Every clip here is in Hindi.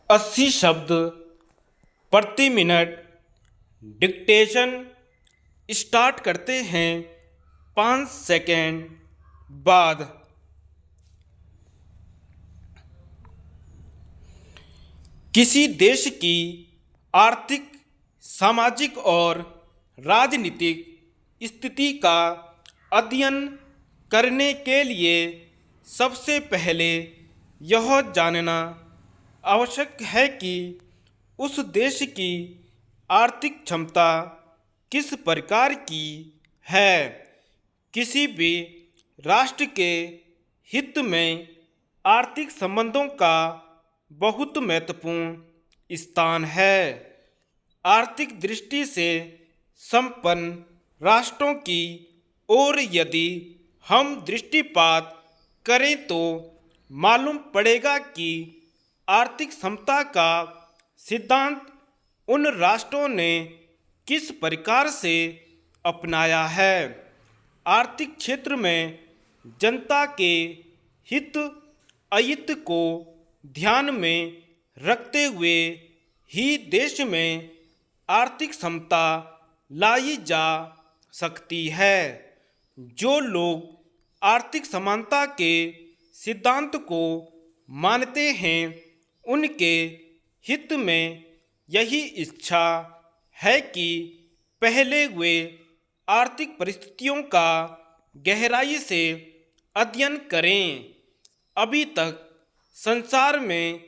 80 शब्द प्रति मिनट डिक्टेशन स्टार्ट करते हैं 5 सेकेंड बाद। किसी देश की आर्थिक, सामाजिक और राजनीतिक स्थिति का अध्ययन करने के लिए सबसे पहले यह जानना आवश्यक है कि उस देश की आर्थिक क्षमता किस प्रकार की है। किसी भी राष्ट्र के हित में आर्थिक संबंधों का बहुत महत्वपूर्ण स्थान है। आर्थिक दृष्टि से संपन्न राष्ट्रों की ओर यदि हम दृष्टिपात करें तो मालूम पड़ेगा कि आर्थिक समता का सिद्धांत उन राष्ट्रों ने किस प्रकार से अपनाया है। आर्थिक क्षेत्र में जनता के हित अहित को ध्यान में रखते हुए ही देश में आर्थिक समता लाई जा सकती है। जो लोग आर्थिक समानता के सिद्धांत को मानते हैं उनके हित में यही इच्छा है कि पहले वे आर्थिक परिस्थितियों का गहराई से अध्ययन करें। अभी तक संसार में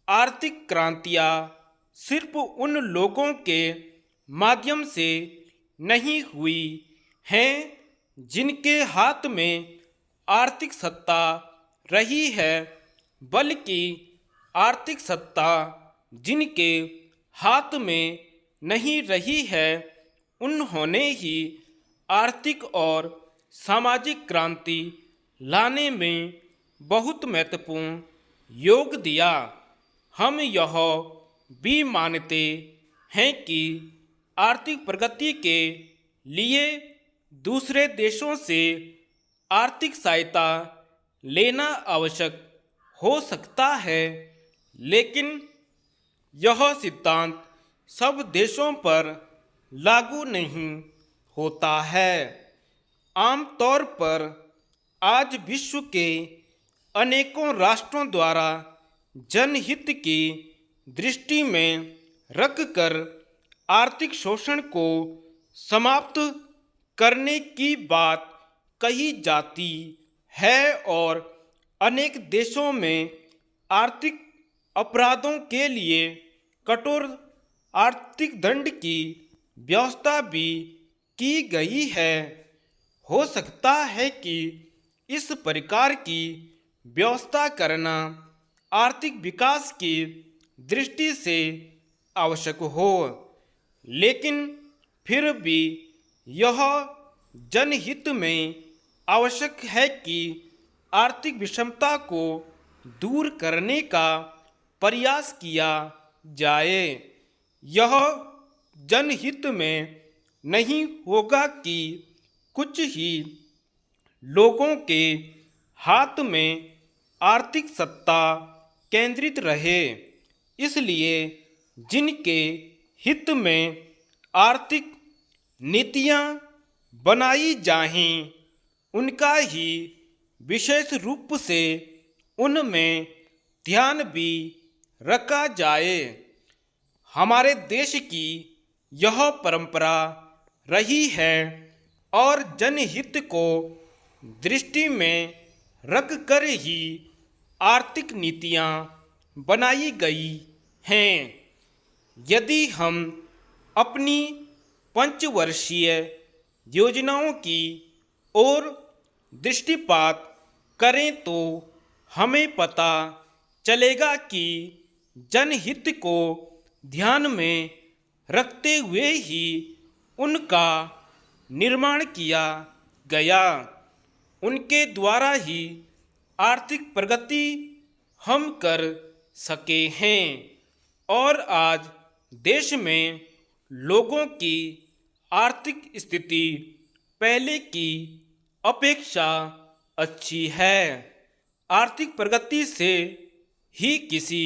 आर्थिक क्रांतियाँ सिर्फ उन लोगों के माध्यम से नहीं हुई हैं जिनके हाथ में आर्थिक सत्ता रही है, बल्कि आर्थिक सत्ता जिनके हाथ में नहीं रही है उन्होंने ही आर्थिक और सामाजिक क्रांति लाने में बहुत महत्वपूर्ण योग दिया। हम यह भी मानते हैं कि आर्थिक प्रगति के लिए दूसरे देशों से आर्थिक सहायता लेना आवश्यक हो सकता है, लेकिन यह सिद्धांत सब देशों पर लागू नहीं होता है। आमतौर पर आज विश्व के अनेकों राष्ट्रों द्वारा जनहित की दृष्टि में रखकर आर्थिक शोषण को समाप्त करने की बात कही जाती है और अनेक देशों में आर्थिक अपराधों के लिए कठोर आर्थिक दंड की व्यवस्था भी की गई है। हो सकता है कि इस प्रकार की व्यवस्था करना आर्थिक विकास की दृष्टि से आवश्यक हो, लेकिन फिर भी यह जनहित में आवश्यक है कि आर्थिक विषमता को दूर करने का प्रयास किया जाए। यह जनहित में नहीं होगा कि कुछ ही लोगों के हाथ में आर्थिक सत्ता केंद्रित रहे। इसलिए जिनके हित में आर्थिक नीतियां बनाई जाएं, उनका ही विशेष रूप से उनमें ध्यान भी रखा जाए। हमारे देश की यह परंपरा रही है और जनहित को दृष्टि में रखकर ही आर्थिक नीतियां बनाई गई हैं। यदि हम अपनी पंचवर्षीय योजनाओं की ओर दृष्टिपात करें तो हमें पता चलेगा कि जनहित को ध्यान में रखते हुए ही उनका निर्माण किया गया। उनके द्वारा ही आर्थिक प्रगति हम कर सके हैं और आज देश में लोगों की आर्थिक स्थिति पहले की अपेक्षा अच्छी है। आर्थिक प्रगति से ही किसी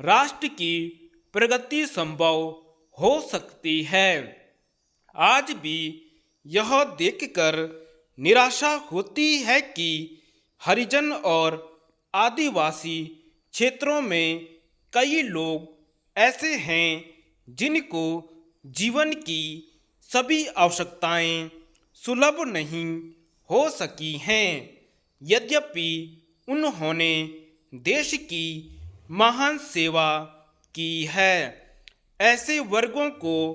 राष्ट्र की प्रगति संभव हो सकती है। आज भी यह देखकर निराशा होती है कि हरिजन और आदिवासी क्षेत्रों में कई लोग ऐसे हैं जिनको जीवन की सभी आवश्यकताएं सुलभ नहीं हो सकी हैं। यद्यपि उन्होंने देश की महान सेवा की है। ऐसे वर्गों को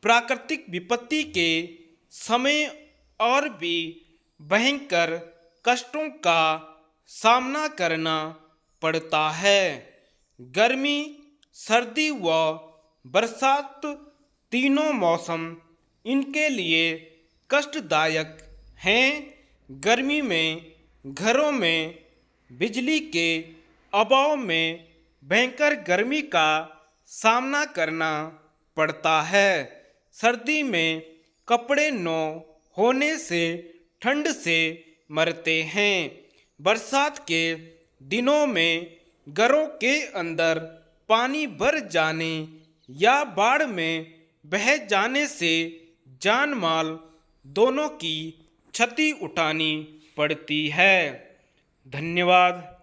प्राकृतिक विपत्ति के समय और भी भयंकर कष्टों का सामना करना पड़ता है। गर्मी, सर्दी व बरसात तीनों मौसम इनके लिए कष्टदायक हैं। गर्मी में घरों में बिजली के अभाव में भयंकर गर्मी का सामना करना पड़ता है। सर्दी में कपड़े न होने से ठंड से मरते हैं। बरसात के दिनों में घरों के अंदर पानी भर जाने या बाढ़ में बह जाने से जान माल दोनों की क्षति उठानी पड़ती है। धन्यवाद।